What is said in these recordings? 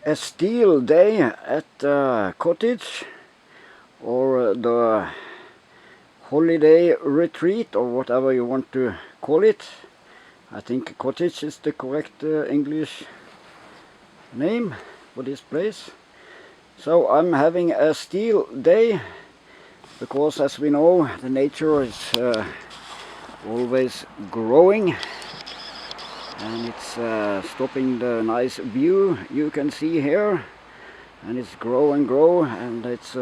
a Stihl day at the cottage, or the holiday retreat, or whatever you want to call it. I think cottage is the correct English name for this place. So I'm having a Stihl day because, as we know, the nature is always growing, and it's stopping the nice view you can see here, and it's grow and grow, and it's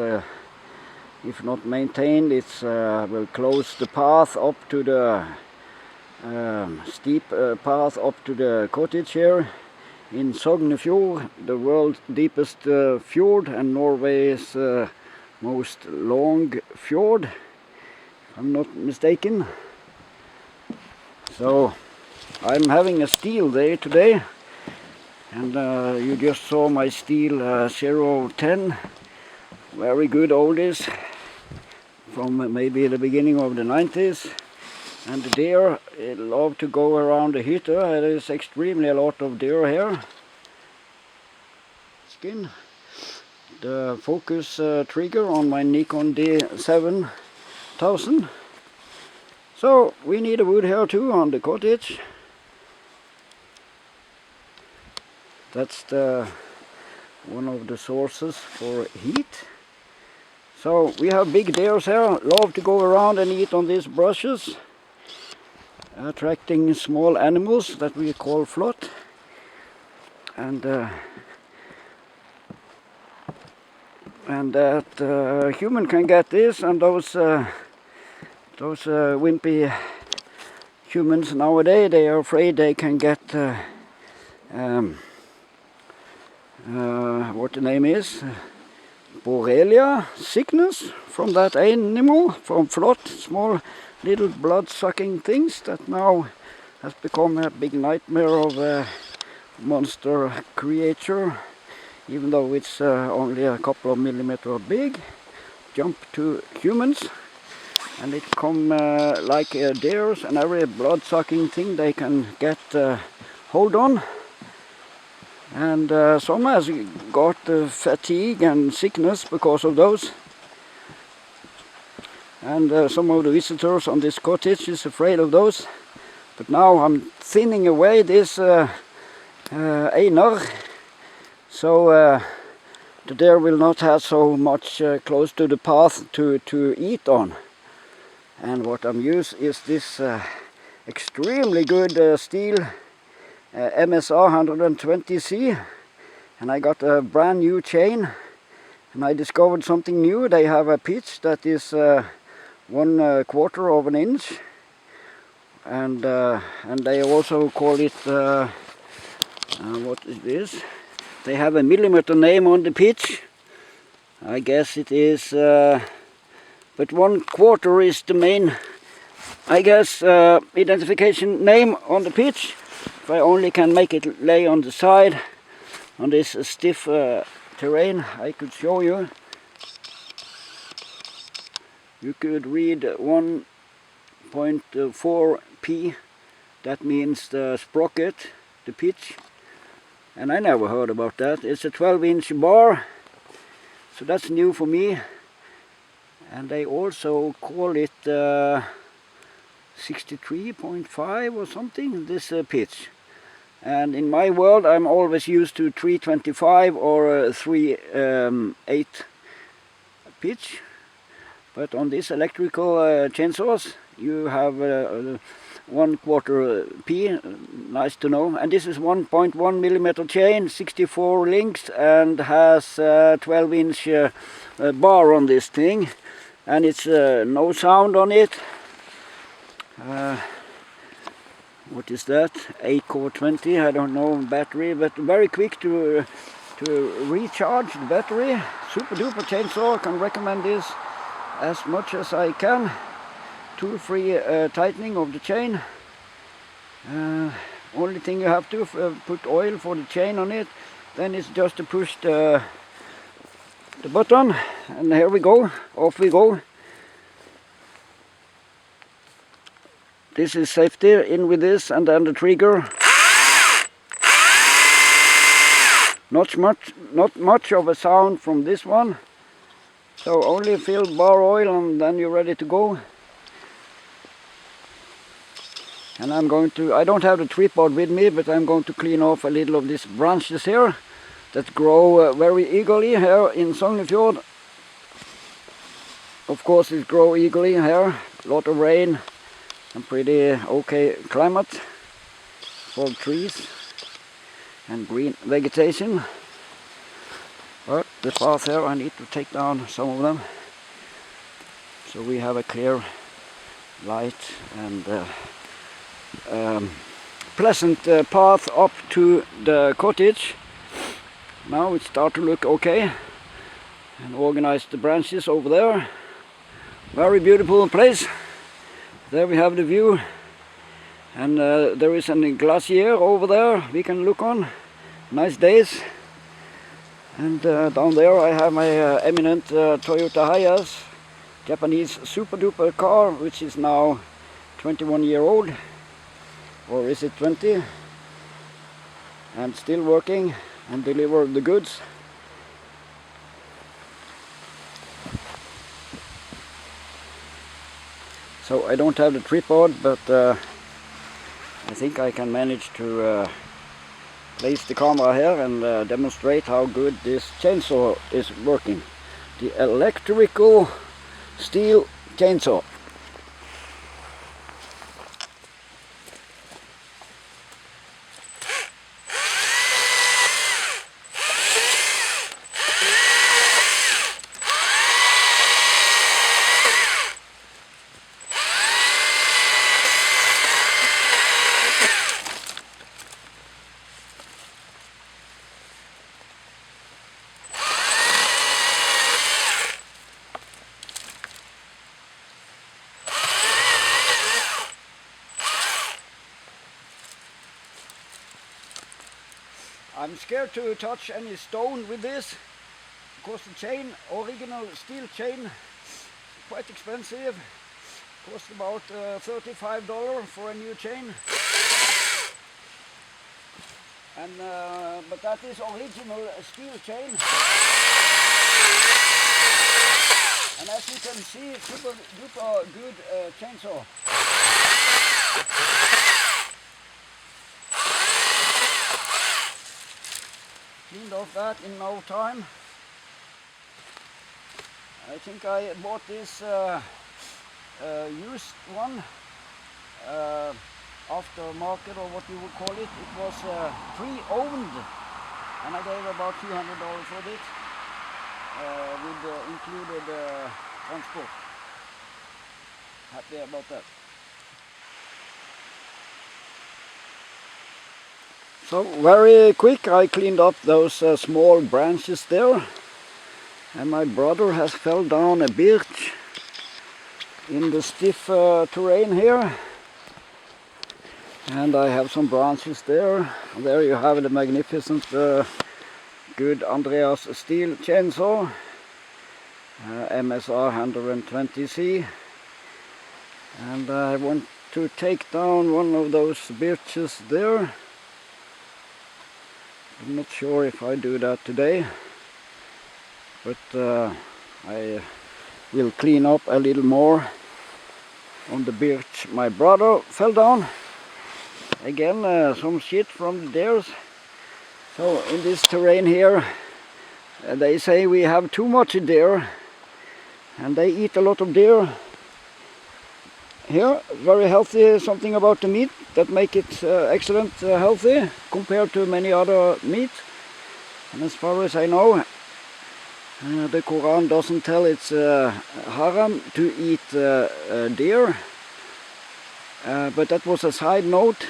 if not maintained, it's will close the path up to the steep path up to the cottage here in Sognefjorden, the world's deepest fjord and Norway's most long fjord, if I'm not mistaken. So I'm having a Stihl day today, and you just saw my Stihl 010, very good oldies from maybe the beginning of the 90s. And the deer love to go around the heater. There is extremely a lot of deer here. Skin. The focus trigger on my Nikon D7000. So we need a wood here too on the cottage. That's one of the sources for heat. So we have big deers here, love to go around and eat on these brushes, attracting small animals that we call flot. And that human can get this, and those wimpy humans nowadays, they are afraid they can get what the name is, Borrelia sickness from that animal, from flot, small little blood-sucking things that now has become a big nightmare of a monster creature, even though it's only a couple of millimeters big. Jump to humans, and it come like deers and every blood-sucking thing they can get hold on. And some has got fatigue and sickness because of those. And some of the visitors on this cottage is afraid of those. But now I'm thinning away this Einar, so the deer will not have so much close to the path to eat on. And what I'm using is this extremely good Stihl MSA 120C, and I got a brand new chain, and I discovered something new. They have a pitch that is 1/4 of an inch, and they also call it what is this? They have a millimeter name on the pitch. I guess it is, but 1/4 is the main, I guess, identification name on the pitch. If I only can make it lay on the side on this stiff terrain, I could show you. You could read 1.4 P, that means the sprocket, the pitch, and I never heard about that. It's a 12-inch bar, so that's new for me. And they also call it 63.5 or something, this pitch. And in my world I'm always used to 325 or 3/8 pitch. But on this electrical chainsaws you have 1/4 P, nice to know. And this is 1.1 millimeter chain, 64 links, and has 12-inch bar on this thing. And it's no sound on it. What is that? 8-core 20, I don't know, battery, but very quick to recharge the battery. Super duper chainsaw, can recommend this as much as I can. Tool-free tightening of the chain. Only thing you have to put oil for the chain on it, then it's just to push the button, and here we go, off we go. This is safety, in with this, and then the trigger. Not much of a sound from this one. So only fill bar oil and then you're ready to go. And I don't have the tripod with me, but I'm going to clean off a little of these branches here that grow very eagerly here in Sognefjorden. Of course it grows eagerly here, a lot of rain and pretty okay climate for trees and green vegetation. But the path here, I need to take down some of them so we have a clear light and pleasant path up to the cottage. Now it starts to look okay, and organize the branches over there. Very beautiful place. There we have the view, and there is a glacier over there we can look on. Nice days. And down there I have my eminent Toyota Hiace, Japanese super duper car, which is now 21-year-old, or is it 20, and still working and deliver the goods. So I don't have the tripod, but I think I can manage to place the camera here and demonstrate how good this chainsaw is working. The electrical Stihl chainsaw. I'm scared to touch any stone with this, because the chain, original steel chain, quite expensive. Cost about $35 for a new chain. And but that is original steel chain. And as you can see, super duper good chainsaw. Cleaned off that in no time. I think I bought this used one, aftermarket or what you would call it. It was pre-owned, and I gave about $200 for it, with included transport. Happy about that. So very quick I cleaned up those small branches there, and my brother has fell down a birch in the stiff terrain here, and I have some branches there. There you have the magnificent good Andreas Stihl chainsaw, MSA 120C, and I want to take down one of those birches there. I'm not sure if I do that today, but I will clean up a little more on the birch my brother fell down. Again, some shit from the deers. So in this terrain here, they say we have too much deer, and they eat a lot of deer. Here, very healthy, something about the meat that make it excellent healthy compared to many other meat. And as far as I know, the Quran doesn't tell it's haram to eat deer, but that was a side note,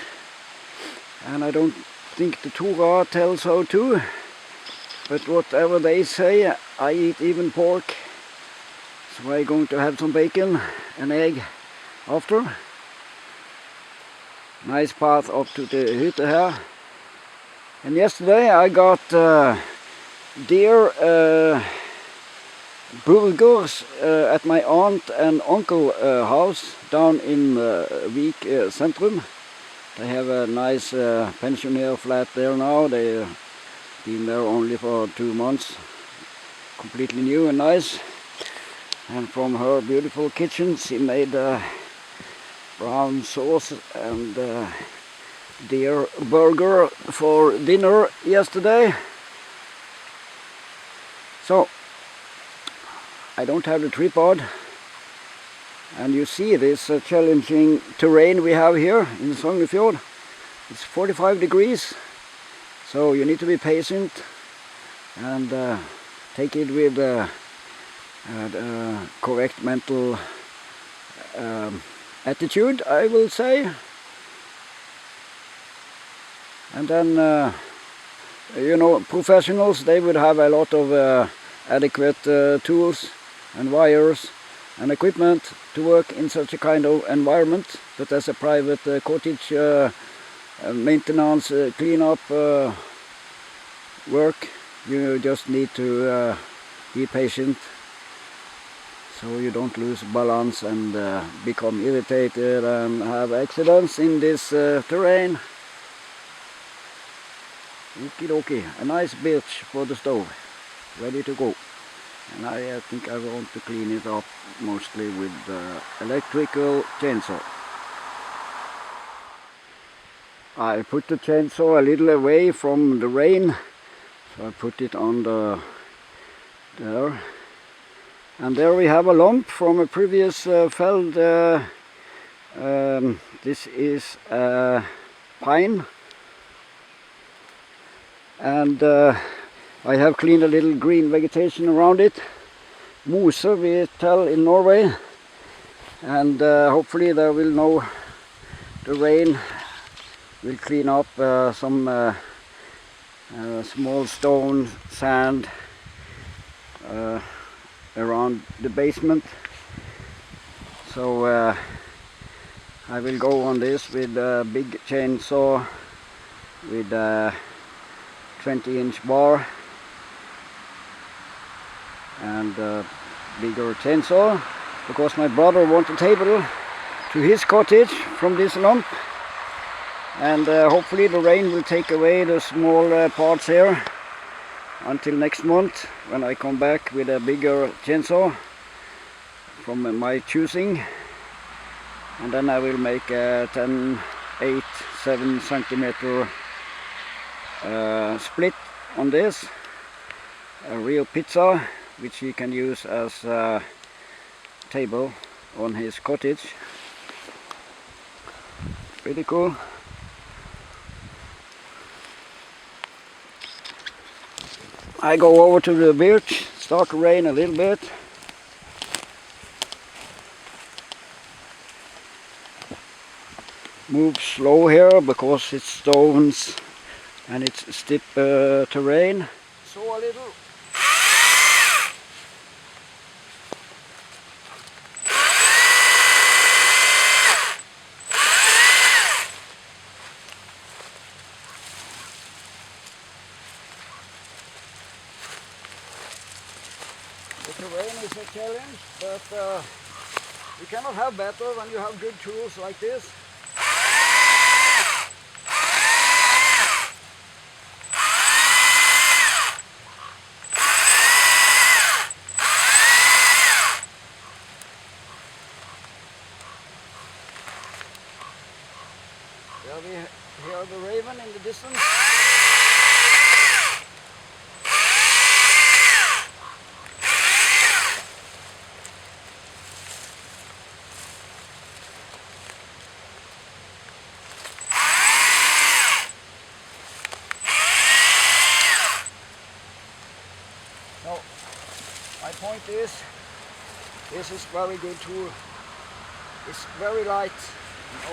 and I don't think the Torah tells so too. But whatever they say, I eat even pork, so I'm going to have some bacon and egg after. Nice path up to the hytte here. And yesterday I got deer burgers at my aunt and uncle house down in Vik Centrum. They have a nice pensioner flat there now. They Been there only for 2 months. Completely new and nice. And from her beautiful kitchen she made brown sauce and deer burger for dinner yesterday. So I don't have the tripod, and you see this challenging terrain we have here in Sognefjorden. It's 45 degrees, so you need to be patient and take it with correct mental attitude, I will say. And then you know, professionals, they would have a lot of adequate tools and wires and equipment to work in such a kind of environment. But as a private cottage maintenance, clean-up work, you just need to be patient, so you don't lose balance and become irritated and have accidents in this terrain. Okie dokie, a nice birch for the stove, ready to go. And I think I want to clean it up mostly with the electrical chainsaw. I put the chainsaw a little away from the rain, so I put it on there. And there we have a lump from a previous felled. This is a pine. And I have cleaned a little green vegetation around it. Mose, we tell in Norway. And hopefully there will the rain will clean up some small stone, sand around the basement. So I will go on this with a big chainsaw with a 20-inch bar and a bigger chainsaw, because my brother wants a table to his cottage from this lump, and hopefully the rain will take away the small parts here until next month, when I come back with a bigger chainsaw from my choosing. And then I will make a 7 centimeter split on this, a real pizza, which he can use as a table on his cottage. Pretty cool. I go over to the birch, start to rain a little bit. Move slow here because it's stones and it's steep terrain. So a little. The terrain is a challenge, but you cannot have better when you have good tools like this. There we hear the raven in the distance. So, my point is, this is very good tool. It's very light. No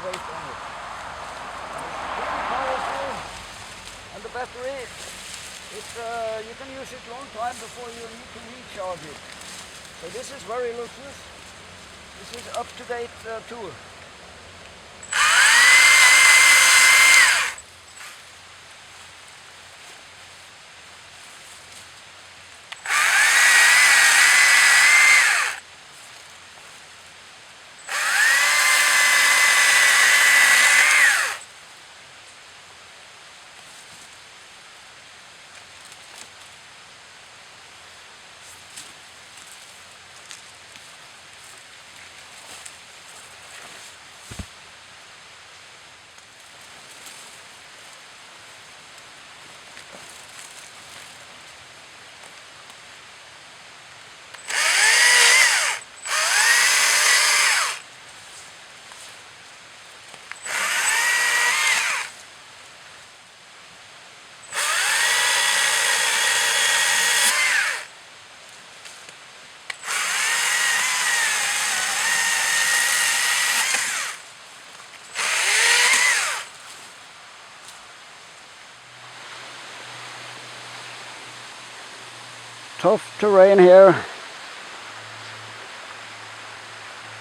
weight on it. It's pretty powerful, and the battery, you can use it long time before you need to recharge it. So this is very luxurious. This is up-to-date tool. tough terrain here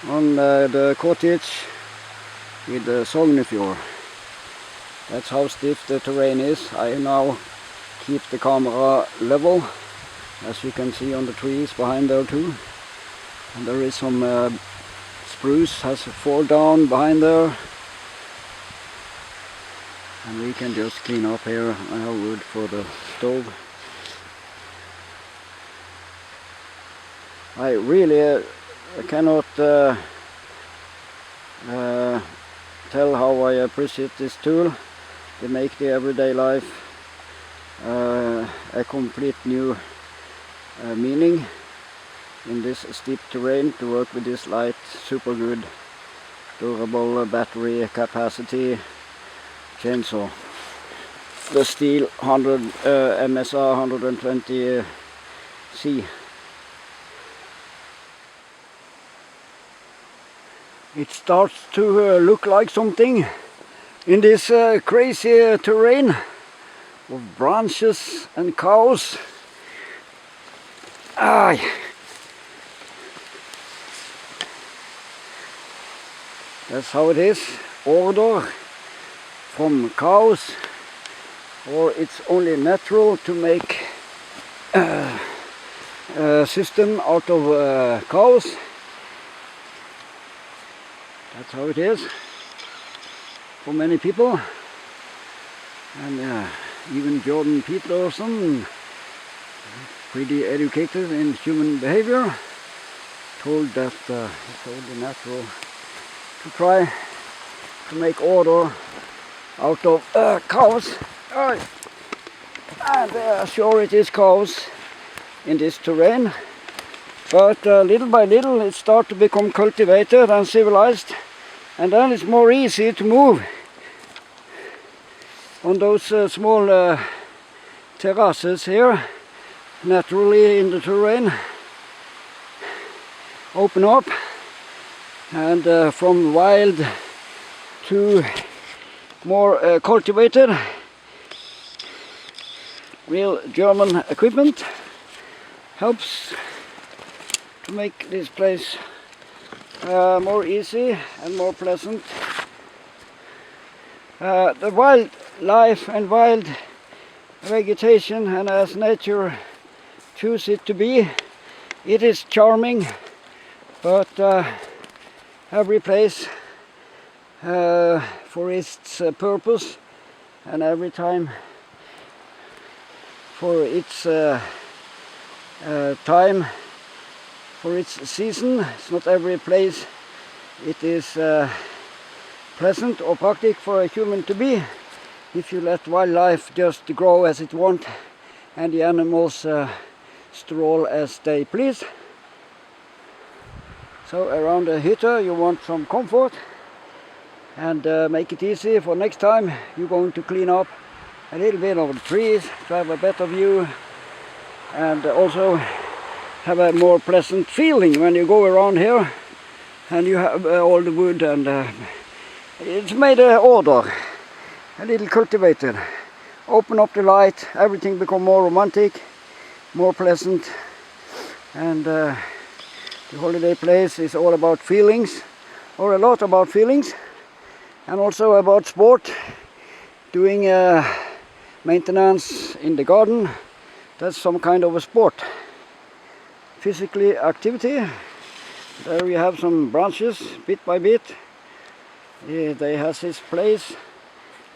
on the cottage with the Sognefjorden. That's how stiff the terrain is. I now keep the camera level, as you can see on the trees behind there too. And there is some spruce has fallen down behind there. And we can just clean up here. I have wood for the stove. I really cannot tell how I appreciate this tool. They make the everyday life a complete new meaning in this steep terrain, to work with this light, super good, durable battery capacity chainsaw. The Stihl MSA 120C. It starts to look like something in this crazy terrain of branches and cows. Aye. That's how it is. Order from cows, or it's only natural to make a system out of cows. That's how it is for many people. And even Jordan Peterson, pretty educated in human behavior, told that it's only natural to try to make order out of cows. And sure, it is cows in this terrain, but little by little it starts to become cultivated and civilized, and then it's more easy to move on those small terraces here, naturally in the terrain. Open up, and from wild to more cultivated, real German equipment helps to make this place more easy and more pleasant. The wildlife and wild vegetation, and as nature chooses it to be, it is charming, but every place for its purpose, and every time for its time, for its season. It's not every place it is pleasant or practical for a human to be, if you let wildlife just grow as it wants and the animals stroll as they please. So around the hytte you want some comfort, and make it easy for next time you're going to clean up a little bit of the trees to have a better view, and also have a more pleasant feeling when you go around here and you have all the wood, and it's made order, a little cultivated. Open up the light, everything become more romantic, more pleasant, and the holiday place is all about feelings, or a lot about feelings, and also about sport, doing maintenance in the garden. That's some kind of a sport. Physically activity. There we have some branches, bit by bit. They has this place.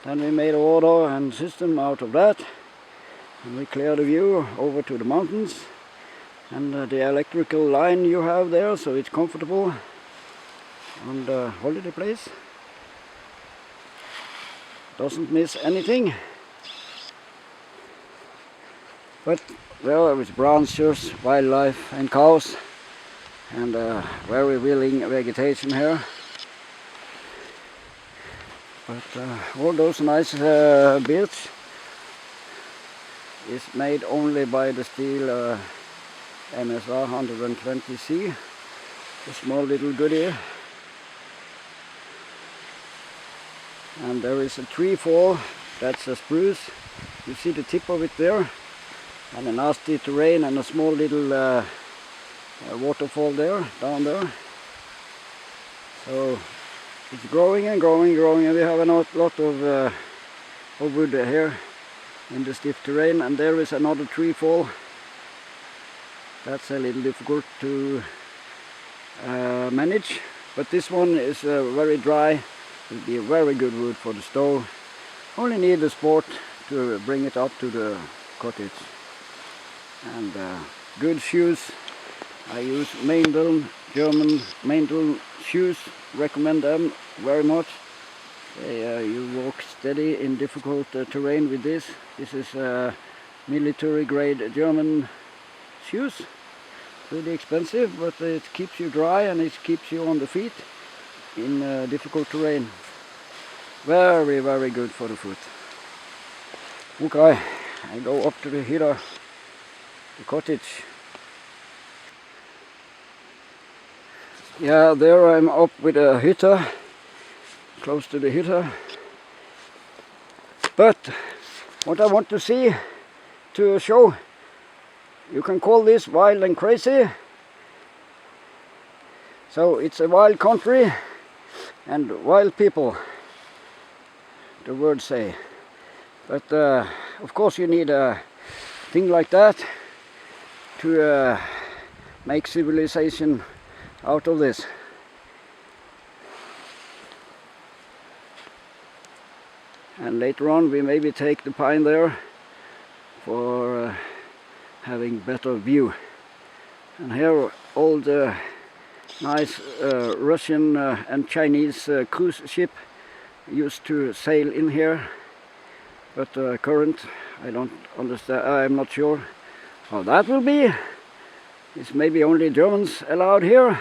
Then we made order and system out of that. And we clear the view over to the mountains. And the electrical line you have there, so it's comfortable on the holiday place. Doesn't miss anything. But well, with branches, wildlife and cows, and very willing vegetation here. But all those nice builds is made only by the Stihl MSA 120C, a small little goodie. And there is a tree fall, that's a spruce. You see the tip of it there. and a nasty terrain and a small little waterfall there, down there. So it's growing and growing and growing, and we have a lot of wood here in the stiff terrain, and there is another tree fall. That's a little difficult to manage, but this one is very dry. Will be a very good wood for the stove. Only need the sport to bring it up to the cottage. And good shoes. I use Mandeln, German Mandeln shoes. Recommend them very much. You walk steady in difficult terrain with this. This is military grade German shoes. Really expensive, but it keeps you dry and it keeps you on the feet in difficult terrain. Very, very good for the foot. Okay, I go up to the hytta, the cottage. Yeah, there I'm up with a hytta, close to the hytta. But what I want to see, to show, you can call this wild and crazy. So it's a wild country and wild people, the words say. But of course you need a thing like that to make civilization out of this. And later on we maybe take the pine there for having better view. And here all the nice Russian and Chinese cruise ship used to sail in here, but current, I don't understand, I'm not sure how that will be. It's maybe only Germans allowed here,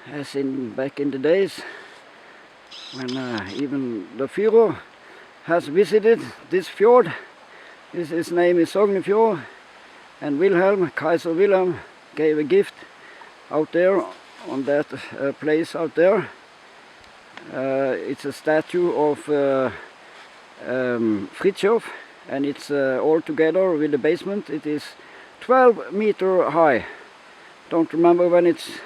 as in back in the days when even the Führer has visited this fjord. His name is Sognefjorden, and Wilhelm, Kaiser Wilhelm, gave a gift out there on that place out there. It's a statue of Fritjof, and it's all together with the basement. It is 12 meters high. Don't remember when it's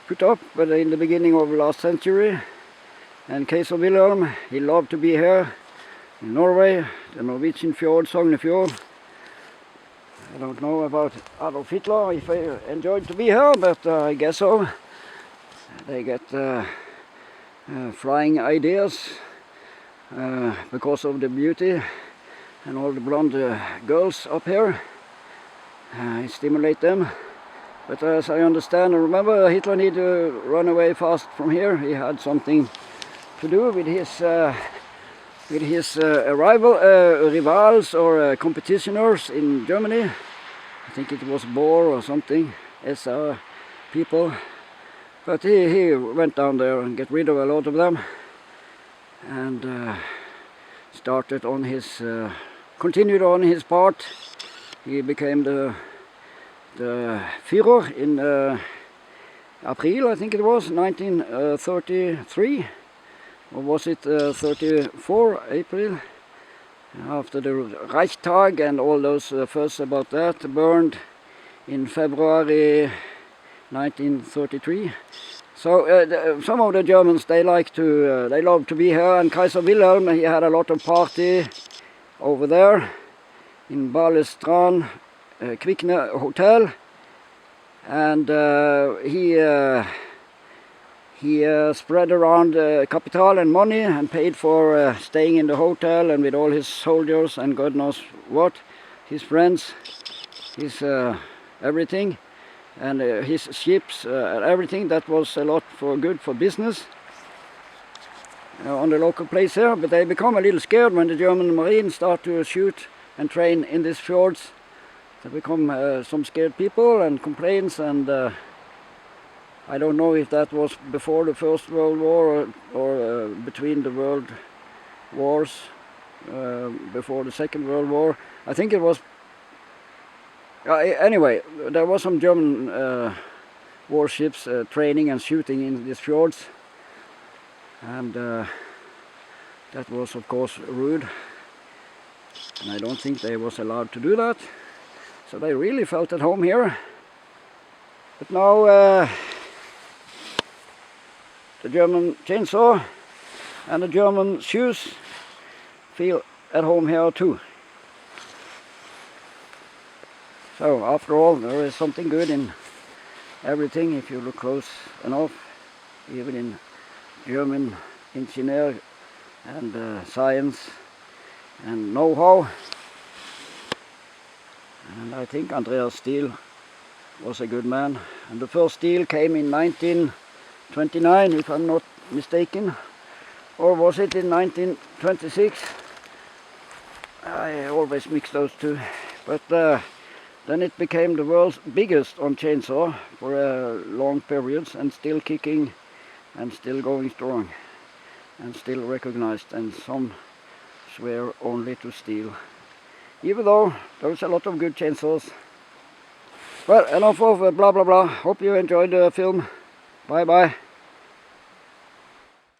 put up, but in the beginning of last century. And Kaiser Wilhelm, he loved to be here in Norway, the Norwegian fjord, Sognefjorden. I don't know about Adolf Hitler, if he enjoyed to be here, but I guess so. They get flying ideas because of the beauty and all the blonde girls up here. Stimulate them. But as I understand and remember, Hitler needed to run away fast from here. He had something to do with his rivals or competitioners in Germany. I think it was Bohr or something, SA people. But he went down there and get rid of a lot of them, and started on his, continued on his part. He became the Führer in April, I think it was, 1933. Or was it 34 April? After the Reichstag and all those fuss about that, burned in February 1933. So some of the Germans, they love to be here, and Kaiser Wilhelm, he had a lot of party over there in Balestrand Kvikne Hotel, and he spread around capital and money and paid for staying in the hotel and with all his soldiers and God knows what, his friends, his everything, and his ships, everything. That was a lot good for business on the local place here. But they become a little scared when the German Marine start to shoot and train in these fjords. They become some scared people and complaints, and I don't know if that was before the First World War or between the world wars, before the Second World War. I think it was. Anyway, there was some German warships training and shooting in these fjords, and that was of course rude. And I don't think they was allowed to do that. So they really felt at home here. But now the German chainsaw and the German shoes feel at home here too. So after all, there is something good in everything if you look close enough, even in German engineer and science and know-how. And I think Andreas Stihl was a good man. And the first Stihl came in 1929, if I'm not mistaken. Or was it in 1926? I always mix those two. But then it became the world's biggest on chainsaw for long periods, and still kicking and still going strong. And still recognized, and some swear only to Stihl. Even though there's a lot of good chainsaws. Well, enough of blah blah blah. Hope you enjoyed the film. Bye bye.